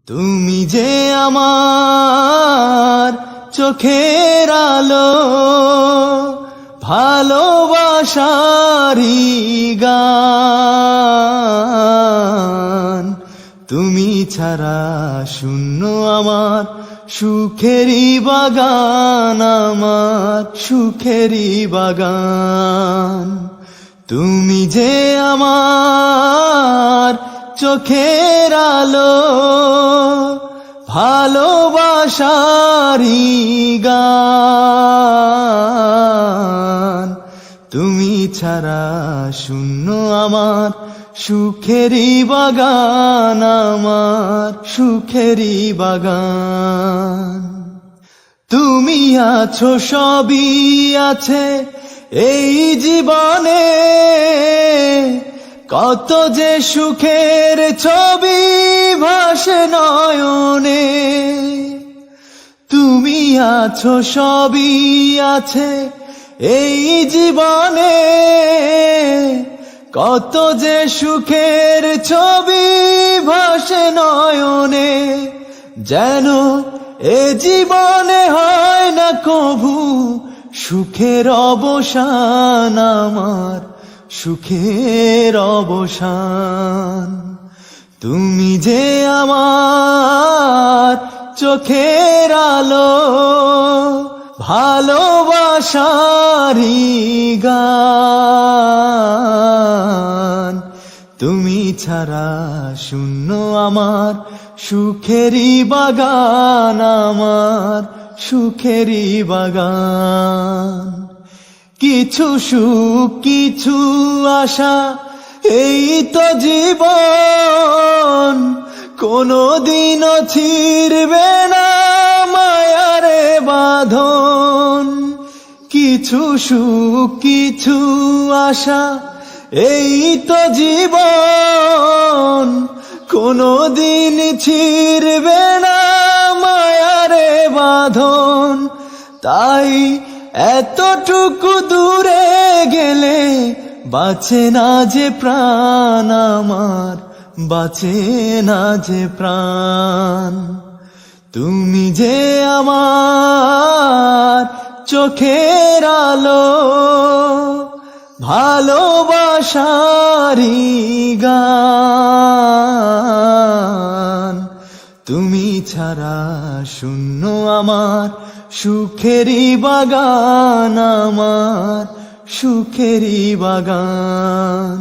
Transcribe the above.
তুমি যে আমার চোখের আলো, ভালোবাসারি গান। তুমি ছাড়া শূন্য আমার সুখেরই বাগান, আমার সুখেরই বাগান। তুমি যে আমার চোখের আলো, ভালোবাসারি গান। তুমি ছাড়া শূন্য আমার সুখেরই বাগান, আমার সুখেরই বাগান। তুমি আছো সবই আছে এই জীবনে, কত যে সুখের ছবি ভাসে নয়নে। তুমি আছো সবই আছে এই জীবনে, কত যে সুখের ছবি ভাসে নয়নে। যেন এ জীবনে হয় না কভু সুখের অবসান, আমার সুখের অবসান। তুমি যে আমার চোখের আলো, ভালোবাসারি গান। তুমি ছাড়া শূন্য আমার সুখেরই বাগান, আমার সুখেরই বাগান। কিছু সুখ কিছু আশা এই তো জীবন, কোনদিনও ছিড়বে না মায়ারে বাঁধন। কিছু সুখ কিছু আশা এই তো জীবন, কোনদিন ছিড়বে না মায়ারে বাঁধন। তাই এতটুকু দূরে গেলে বাঁচে না যে প্রাণ, আমার বাঁচে না যে প্রাণ। তুমি যে আমার চোখের আলো, ভালোবাসারি গান। তুমি ছাড়া শূন্য আমার সুখেরই বাগান, আমার সুখেরই বাগান।